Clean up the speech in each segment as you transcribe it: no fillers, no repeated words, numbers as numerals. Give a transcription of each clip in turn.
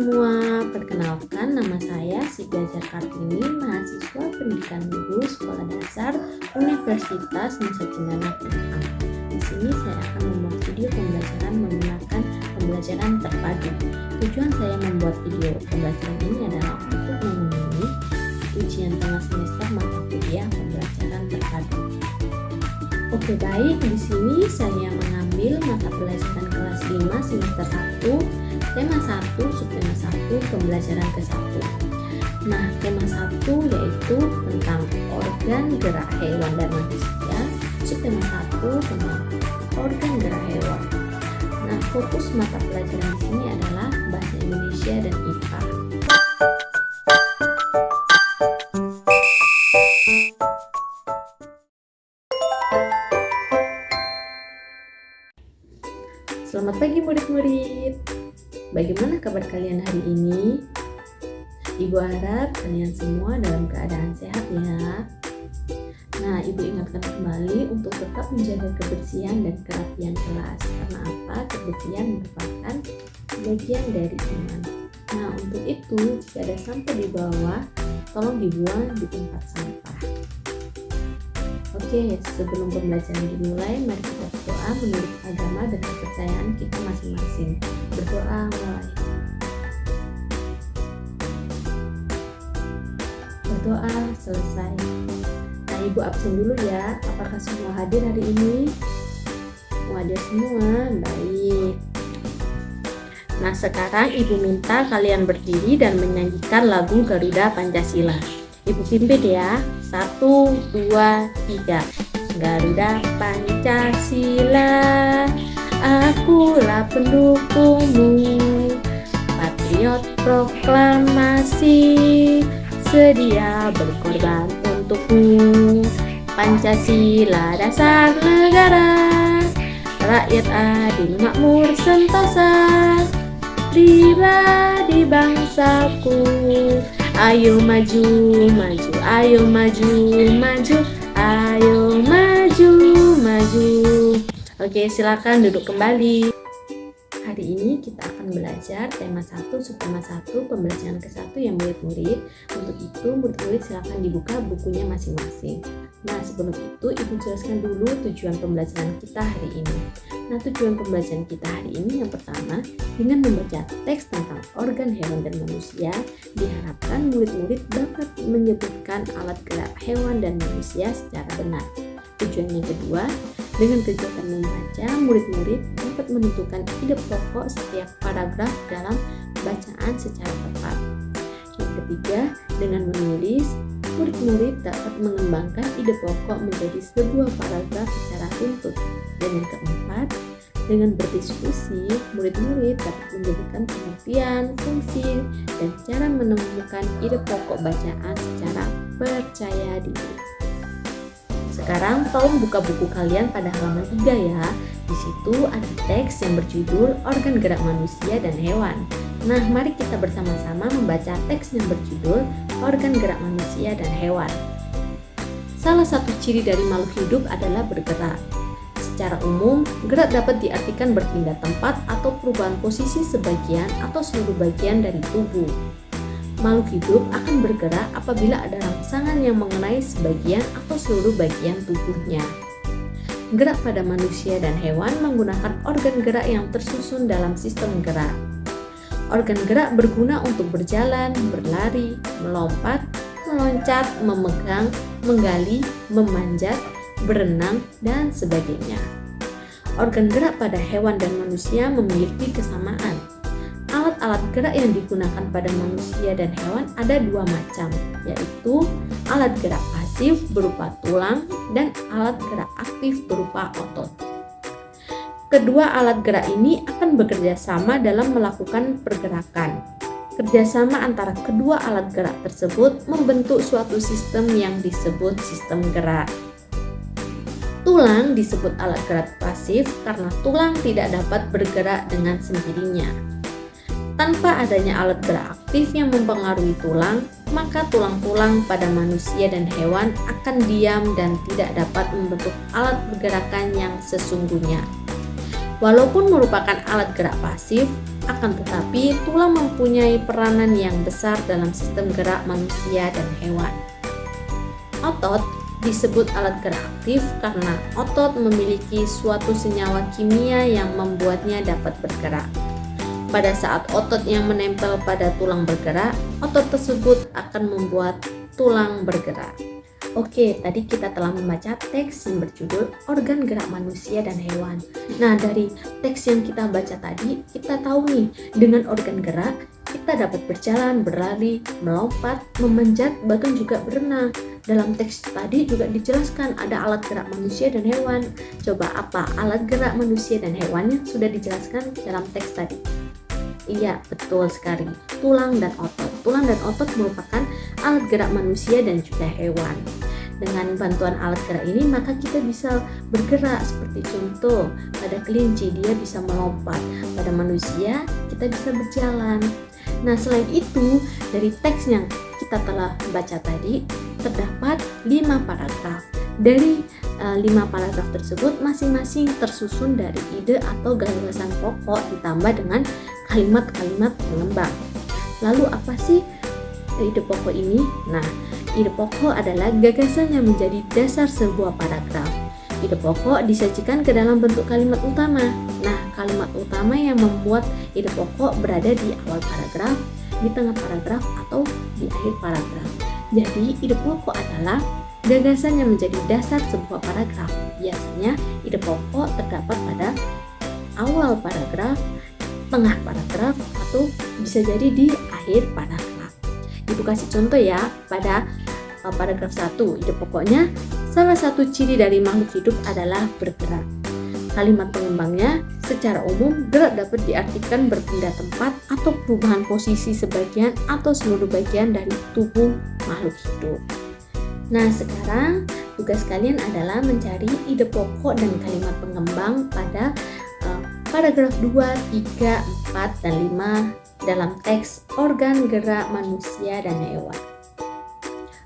semua, perkenalkan nama saya Si Gajar Kartini, mahasiswa pendidikan guru Sekolah Dasar Universitas Nusa Cendana Kemenang. Di sini saya akan membuat video pembelajaran menggunakan pembelajaran terpadu. Tujuan saya membuat video pembelajaran ini adalah untuk memenuhi ujian tengah semester mata kuliah pembelajaran terpadu. Oke, baik, di sini saya mengambil mata pelajaran kelas 5 semester 1. Tema 1, subtema 1, pembelajaran ke-1. Nah, tema 1 yaitu tentang organ gerak hewan dan manusia. Subtema 1 tentang organ gerak hewan. Nah, fokus mata pelajaran di sini adalah bahasa Indonesia dan IPA. Selamat pagi murid-murid. Bagaimana kabar kalian hari ini? Ibu harap kalian semua dalam keadaan sehat ya. Nah, Ibu ingatkan kembali untuk tetap menjaga kebersihan dan kerapian kelas. Karena apa? Kebersihan merupakan bagian dari iman. Nah, untuk itu, jika ada sampah di bawah, tolong dibuang di tempat sampah. Oke, sebelum pembelajaran dimulai, mari kita berdoa menurut agama dan kepercayaan kita masing-masing. Berdoa mulai. Berdoa selesai. Nah, Ibu absen dulu ya. Apakah semua hadir hari ini? Mau hadir semua? Baik. Nah, sekarang Ibu minta kalian berdiri dan menyanyikan lagu Garuda Pancasila. Ibu pimpin ya. 1, 2, 3. Garuda Pancasila, akulah pendukungmu. Patriot proklamasi, sedia berkorban untukmu. Pancasila dasar negara, rakyat adil makmur sentosa, pribadi bangsaku. Ayo maju, maju, ayo maju, maju, ayo maju, maju. Oke, silakan duduk kembali. Hari ini kita akan belajar tema 1, subtema 1, pembelajaran ke-1 ya murid-murid. Untuk itu, murid-murid silakan dibuka bukunya masing-masing. Nah, sebelum itu, Ibu jelaskan dulu tujuan pembelajaran kita hari ini. Nah, tujuan pembelajaran kita hari ini yang pertama, dengan membaca teks tentang organ hewan dan manusia, diharapkan murid-murid dapat menyebutkan alat gerak hewan dan manusia secara benar. Tujuan yang kedua, dengan kegiatan membaca, murid-murid dapat menentukan ide pokok setiap paragraf dalam bacaan secara tepat. Yang ketiga, dengan menulis, murid-murid dapat mengembangkan ide pokok menjadi sebuah paragraf secara runtut. Dan yang keempat, dengan berdiskusi, murid-murid dapat menjadikan pengertian, fungsi, dan cara menemukan ide pokok bacaan secara percaya diri. Sekarang tolong buka buku kalian pada halaman 3 ya. Di situ ada teks yang berjudul Organ Gerak Manusia dan Hewan. Nah, mari kita bersama-sama membaca teks yang berjudul Organ Gerak Manusia dan Hewan. Salah satu ciri dari makhluk hidup adalah bergerak. Secara umum, gerak dapat diartikan berpindah tempat atau perubahan posisi sebagian atau seluruh bagian dari tubuh. Makhluk hidup akan bergerak apabila ada rangsangan yang mengenai sebagian atau seluruh bagian tubuhnya. Gerak pada manusia dan hewan menggunakan organ gerak yang tersusun dalam sistem gerak. Organ gerak berguna untuk berjalan, berlari, melompat, meloncat, memegang, menggali, memanjat, berenang, dan sebagainya. Organ gerak pada hewan dan manusia memiliki kesamaan. Alat-alat gerak yang digunakan pada manusia dan hewan ada dua macam, yaitu alat gerak pasif berupa tulang dan alat gerak aktif berupa otot. Kedua alat gerak ini akan bekerja sama dalam melakukan pergerakan. Kerjasama antara kedua alat gerak tersebut membentuk suatu sistem yang disebut sistem gerak. Tulang disebut alat gerak pasif karena tulang tidak dapat bergerak dengan sendirinya. Tanpa adanya alat gerak aktif yang mempengaruhi tulang, maka tulang-tulang pada manusia dan hewan akan diam dan tidak dapat membentuk alat pergerakan yang sesungguhnya. Walaupun merupakan alat gerak pasif, Akan tetapi, tulang mempunyai peranan yang besar dalam sistem gerak manusia dan hewan. Otot disebut alat gerak aktif karena otot memiliki suatu senyawa kimia yang membuatnya dapat bergerak. Pada saat otot yang menempel pada tulang bergerak, otot tersebut akan membuat tulang bergerak. Oke, tadi kita telah membaca teks yang berjudul Organ Gerak Manusia dan Hewan. Nah, dari teks yang kita baca tadi, kita tahu nih, dengan organ gerak, kita dapat berjalan, berlari, melompat, memanjat, bahkan juga berenang. Dalam teks tadi juga dijelaskan ada alat gerak manusia dan hewan. Coba apa alat gerak manusia dan hewannya sudah dijelaskan dalam teks tadi? Iya, betul sekali. Tulang dan otot. Tulang dan otot merupakan alat gerak manusia dan juga hewan. Dengan bantuan alat gerak ini, maka kita bisa bergerak. Seperti contoh, pada kelinci dia bisa melompat. Pada manusia, kita bisa berjalan. Nah, selain itu, dari teks yang kita telah baca tadi, terdapat 5 paragraf. Dari 5 paragraf tersebut, masing-masing tersusun dari ide atau gagasan pokok ditambah dengan kalimat-kalimat pengembang. Lalu apa sih ide pokok ini? Nah, ide pokok adalah gagasan yang menjadi dasar sebuah paragraf. Ide pokok disajikan ke dalam bentuk kalimat utama. Nah, kalimat utama yang membuat ide pokok berada di awal paragraf, di tengah paragraf, atau di akhir paragraf. Jadi, ide pokok adalah gagasan yang menjadi dasar sebuah paragraf. Biasanya, ide pokok terdapat pada awal paragraf, tengah paragraf, atau bisa jadi di akhir paragraf. Ibu kasih contoh ya, pada paragraf 1, ide pokoknya, salah satu ciri dari makhluk hidup adalah bergerak. Kalimat pengembangnya, secara umum gerak dapat diartikan berpindah tempat atau perubahan posisi sebagian atau seluruh bagian dari tubuh makhluk hidup. Nah, sekarang tugas kalian adalah mencari ide pokok dan kalimat pengembang pada paragraf 2, 3, 4, dan 5 dalam teks organ gerak manusia dan hewan.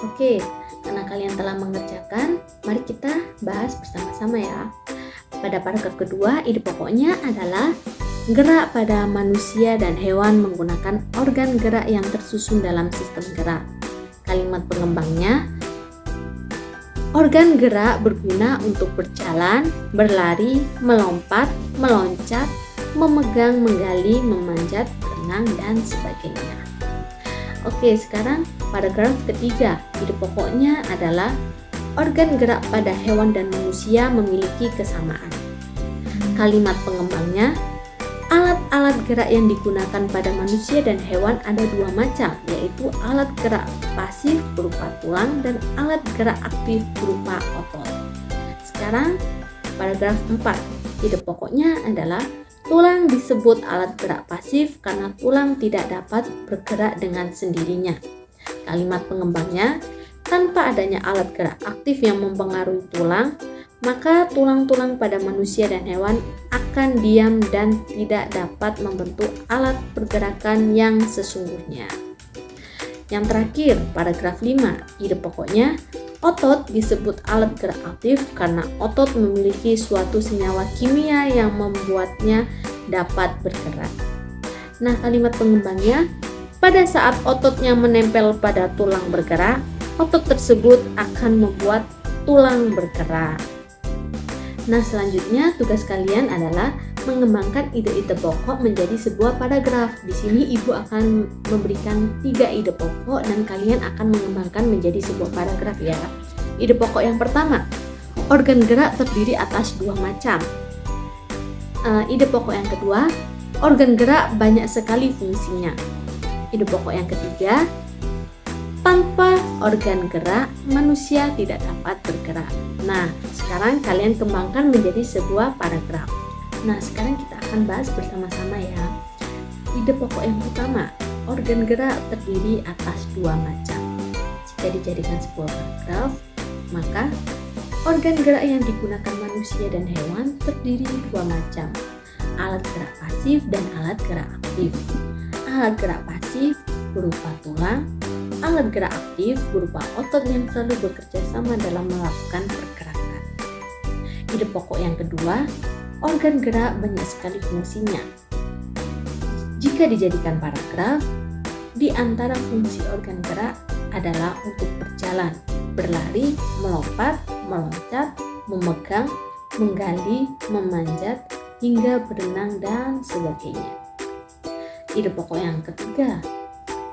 Oke, karena kalian telah mengerjakan, mari kita bahas bersama-sama ya. Pada paragraf kedua, ide pokoknya adalah gerak pada manusia dan hewan menggunakan organ gerak yang tersusun dalam sistem gerak. Kalimat pengembangnya, organ gerak berguna untuk berjalan, berlari, melompat, meloncat, memegang, menggali, memanjat, berenang, dan sebagainya. Oke, sekarang paragraf ketiga. Ide pokoknya adalah organ gerak pada hewan dan manusia memiliki kesamaan. Kalimat pengembangnya, alat-alat gerak yang digunakan pada manusia dan hewan ada 2 macam, yaitu alat gerak pasif berupa tulang dan alat gerak aktif berupa otot. Sekarang paragraf 4. Ide pokoknya adalah tulang disebut alat gerak pasif karena tulang tidak dapat bergerak dengan sendirinya. Kalimat pengembangnya, tanpa adanya alat gerak aktif yang mempengaruhi tulang, maka tulang-tulang pada manusia dan hewan akan diam dan tidak dapat membentuk alat pergerakan yang sesungguhnya. Yang terakhir, paragraf 5, ide pokoknya, otot disebut alat gerak aktif karena otot memiliki suatu senyawa kimia yang membuatnya dapat bergerak. Nah, kalimat pengembangnya, pada saat ototnya menempel pada tulang bergerak, otot tersebut akan membuat tulang bergerak. Nah, selanjutnya tugas kalian adalah mengembangkan ide-ide pokok menjadi sebuah paragraf. Di sini ibu akan memberikan 3 ide pokok dan kalian akan mengembangkan menjadi sebuah paragraf ya. Ide pokok yang pertama, organ gerak terdiri atas 2 macam. Ide pokok yang kedua, organ gerak banyak sekali fungsinya. Ide pokok yang ketiga, tanpa organ gerak, manusia tidak dapat bergerak. Nah, sekarang kalian kembangkan menjadi sebuah paragraf. Nah, sekarang kita akan bahas bersama-sama ya. Ide pokok yang pertama, organ gerak terdiri atas 2 macam. Jika dijadikan sebuah paragraf, maka organ gerak yang digunakan manusia dan hewan terdiri 2 macam, alat gerak pasif dan alat gerak aktif. Alat gerak pasif berupa tulang, alat gerak aktif berupa otot yang selalu bekerja sama dalam melakukan pergerakan. Ide pokok yang kedua, organ gerak banyak sekali fungsinya. Jika dijadikan paragraf, di antara fungsi organ gerak adalah untuk berjalan, berlari, melompat, meloncat, memegang, menggali, memanjat, hingga berenang dan sebagainya. Ide pokok yang ketiga,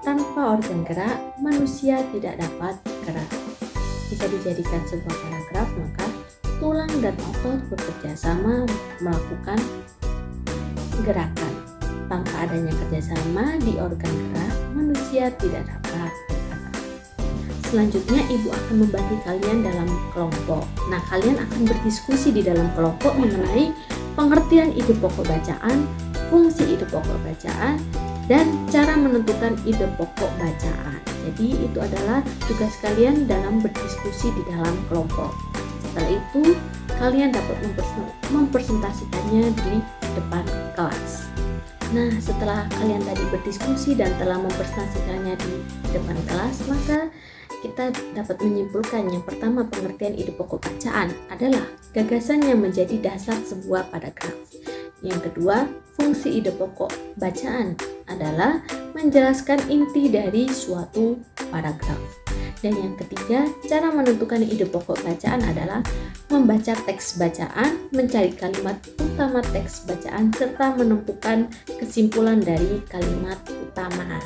tanpa organ gerak, manusia tidak dapat bergerak. Jika dijadikan sebuah paragraf, maka tulang dan otot bekerja sama melakukan gerakan. Tanpa adanya kerjasama di organ gerak, manusia tidak dapat bergerak. Selanjutnya, ibu akan membagi kalian dalam kelompok. Nah, kalian akan berdiskusi di dalam kelompok mengenai pengertian ide pokok bacaan, fungsi ide pokok bacaan, dan cara menentukan ide pokok bacaan. Jadi itu adalah tugas kalian dalam berdiskusi di dalam kelompok. Setelah itu, kalian dapat mempresentasikannya di depan kelas. Nah, setelah kalian tadi berdiskusi dan telah mempresentasikannya di depan kelas, maka kita dapat menyimpulkan yang pertama, pengertian ide pokok bacaan adalah gagasan yang menjadi dasar sebuah paragraf. Yang kedua, fungsi ide pokok bacaan adalah menjelaskan inti dari suatu paragraf. Dan yang ketiga, cara menentukan ide pokok bacaan adalah membaca teks bacaan, mencari kalimat utama teks bacaan, serta menentukan kesimpulan dari kalimat utama.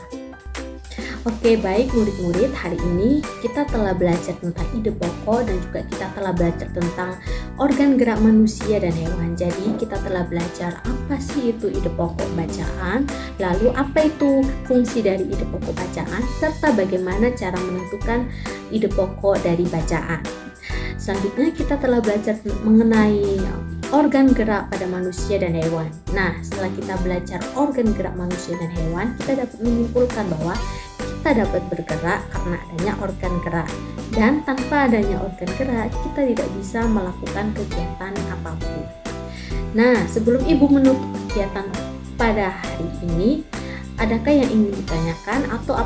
Oke, baik murid-murid, hari ini kita telah belajar tentang ide pokok dan juga kita telah belajar tentang organ gerak manusia dan hewan. Jadi kita telah belajar apa sih itu ide pokok bacaan, lalu apa itu fungsi dari ide pokok bacaan, serta bagaimana cara menentukan ide pokok dari bacaan. Selanjutnya kita telah belajar mengenai organ gerak pada manusia dan hewan. Nah, setelah kita belajar organ gerak manusia dan hewan, kita dapat menyimpulkan bahwa kita dapat bergerak karena adanya organ gerak, dan tanpa adanya organ gerak kita tidak bisa melakukan kegiatan apapun. Nah, sebelum ibu menutup kegiatan pada hari ini, adakah yang ingin ditanyakan atau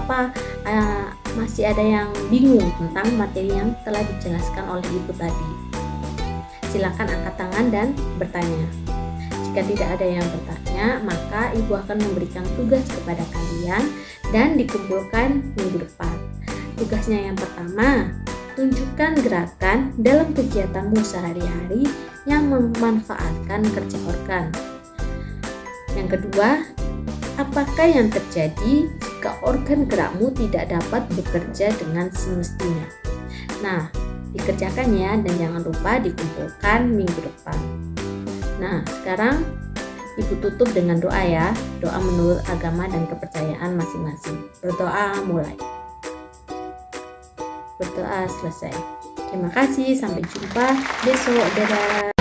masih ada yang bingung tentang materi yang telah dijelaskan oleh ibu tadi? Silakan angkat tangan dan bertanya. Jika tidak ada yang bertanya, maka ibu akan memberikan tugas kepada kalian dan dikumpulkan minggu depan. Tugasnya yang pertama, tunjukkan gerakan dalam kegiatanmu sehari-hari yang memanfaatkan kerja organ. Yang kedua, apakah yang terjadi jika organ gerakmu tidak dapat bekerja dengan semestinya? Nah, dikerjakan ya, dan jangan lupa dikumpulkan minggu depan. Nah, sekarang ibu tutup dengan doa ya, doa menurut agama dan kepercayaan masing-masing. Berdoa mulai. Berdoa selesai. Terima kasih, sampai jumpa besok. Dadah.